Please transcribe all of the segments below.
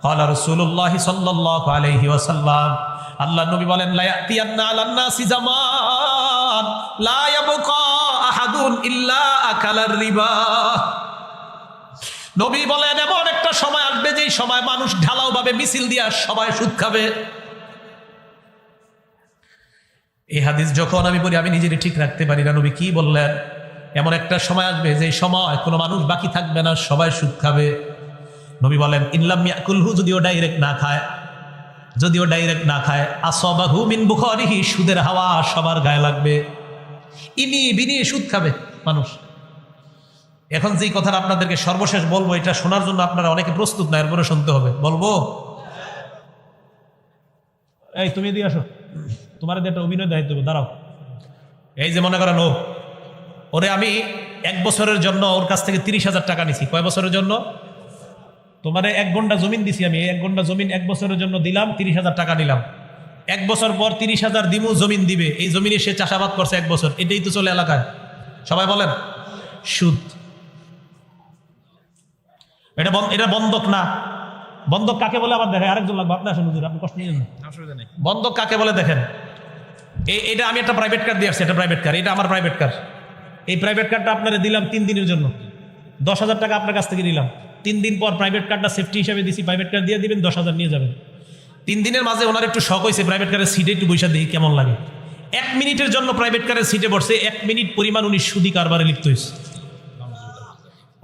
ক্বালা রাসূলুল্লাহ সাল্লাল্লাহু আলাইহি ওয়াসাল্লাম, আল্লাহর নবী বলেন, লা ইয়াতিয়ান্না আলান নাসি জামান লা ইয়াবকা আহাদুন ইল্লা আকালার রিবা। নবী বলেন, এমন একটা সময় আসবে যেই সময় মানুষ ঢালাও ভাবে মিছিল দিয়া সবাই সুদ খাবে। এই হাদিস যখন আমি পড়ি আমি নিজেরই ঠিক রাখতে পারি না, নবী কি বললেন? এমন একটা সময় আসবে যে সময় কোনো মানুষ বাকি থাকবে না, সবাই সুদ খাবে। নবী বলেন, ইনলাম ইয়াকুলহু, যদিও ডাইরেক্ট না খায়, আসাবাহু মিন বুখারিহি, সুদের হাওয়া সবার গায়ে লাগবে, ইনি বিনি সুদ খাবে মানুষ। এখন যেই কথাটা আপনাদেরকে সর্বশেষ বলবো, এটা শোনার জন্য আপনারা অনেকে প্রস্তুত না, এরপরে শুনতে হবে। বলবো? এই তুমি দিয়ে আসো, তোমার একটা অভিনয় দায়িত্ব, দাঁড়াও। এই যে মনে করেন ওরে আমি 1 বছরের জন্য ওর কাছ থেকে 30,000 টাকা নিছি। কয় বছরের জন্য? তোমারে 1 ঘন্টা জমিন দিছি আমি, 1 ঘন্টা জমিন 1 বছরের জন্য দিলাম, 30,000 টাকা নিলাম। 1 বছর পর 30,000 দিমু, জমিন দিবে। এই জমিনে সে চাষাবাদ করছে 1 বছর, এটাই তো চলে এলাকায়। সবাই বলেন সুদ। এটা বন্ধক না। বন্ধক কাকে বলে আবার দেখেন, আরেকজন লাগবে, আপনি আসেন হুজুর, আপনি কষ্ট নিয়েন না, অসুবিধা নেই। বন্ধক কাকে বলে দেখেন, এটা আমি একটা প্রাইভেট কার দিয়ে আসছি, এটা প্রাইভেট কার, এটা আমার প্রাইভেট কার। এই প্রাইভেট কারটা আপনারা দিলাম 3 দিনের জন্য, 10,000 টাকা আপনার কাছ থেকে নিলাম। 3 দিন পর প্রাইভেট কারটা সেফটি হিসাবে দিছি, প্রাইভেট কার দিয়ে দিবেন, 10,000 নিয়ে যাবেন। 3 দিনের মাঝে ওনার একটু শখ হয়েছে, প্রাইভেট কারের সিটে একটু বৈশা দেখি কেমন লাগে। 1 মিনিটের জন্য প্রাইভেট কারের সিটে বসে 1 মিনিট পরিমাণ উনি সুদি কারবারে লিপ্ত হয়েছে।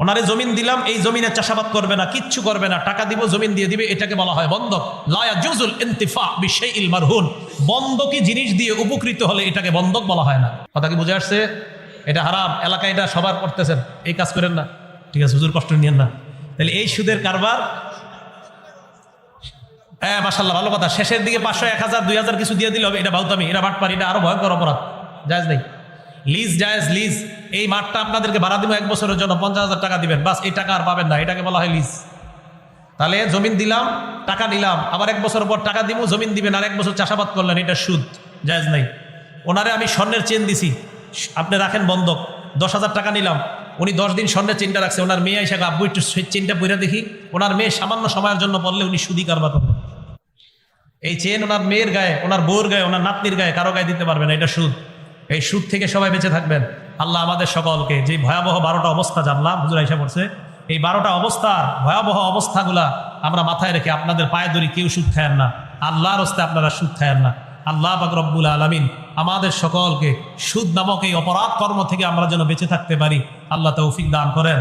ওনারে জমিন দিলাম, এই জমিনে চাষাবাদ করবে না, কিচ্ছু করবে না, টাকা দিব, জমিন দিয়ে দিবে, এটাকে বলা হয় বন্ধক। লা ইয়াজুজুল ইনতিফা বিশাইইল মারহুন, বন্ধকি জিনিস দিয়ে উপকৃত হলে এটাকে বন্ধক বলা হয় না। কথা কি বুঝে আসছে? এটা হারাম, এলাকায় এটা সবার করতেছেন, এই কাজ করেন না। ঠিক আছে হুজুর, কষ্ট নিয়েন না। তাহলে এই সুদের কারবার, হ্যাঁ মাশাআল্লাহ, ভালো কথা। শেষের দিকে 500, 1000, 2000 কিছু দিয়ে দিলে হবে, এটা বাউতামি, এটা বাটপারি, এটা আরো ভয়ঙ্কর অপরাধ। জায়েজ নেই। লিজ জায়েজ, লিজ। এই মাঠটা আপনাদেরকে ভাড়া দিব 1 বছরের জন্য, 50,000 টাকা দিবেন, বাস, এই টাকা আর পাবেন না, এটাকে বলা হয় লিজ। তাহলে জমিন দিলাম, টাকা নিলাম, আবার 1 বছর পর টাকা দিব, জমিন দিবেন, আর 1 বছর চাষাবাদ করলেন, এটা সুদ, জায়েজ নাই। ওনারে আমি স্বর্ণের চেন দিছি, আপনি রাখেন বন্ধক, 10,000 টাকা নিলাম, উনি 10 দিন স্বর্ণের চেনটা রাখছে। ওনার মেয়ে এসে, আব্বু একটু চেনটা পইরা দেখি, ওনার মেয়ে সামান্য সময়ের জন্য বললে উনি সুদি কারবার করবেন। এই চেন ওনার মেয়ের গায়ে, ওনার বউর গায়ে, ওনার নাতনির গায়ে, কারো গায়ে দিতে পারবেন, এটা সুদ। এই সুদ থেকে সবাই বেঁচে থাকবেন। আল্লাহ আমাদের সকলকে, যে ভয়াবহ 12টা অবস্থা জানলাম, হুজুর আয়েশা বলছে, এই 12টা অবস্থা, ভয়াবহ অবস্থাগুলা আমরা মাথায় রেখে আপনাদের পায়ে ধরি, কেউ সুদ খায়েন না, আল্লাহর হস্তে আপনারা সুদ খায়েন না। আল্লাহ পাক রব্বুল আলামিন আমাদের সকলকে সুদ নামক এই অপরাধ কর্ম থেকে আমরা যেন বেঁচে থাকতে পারি, আল্লাহ তৌফিক দান করেন।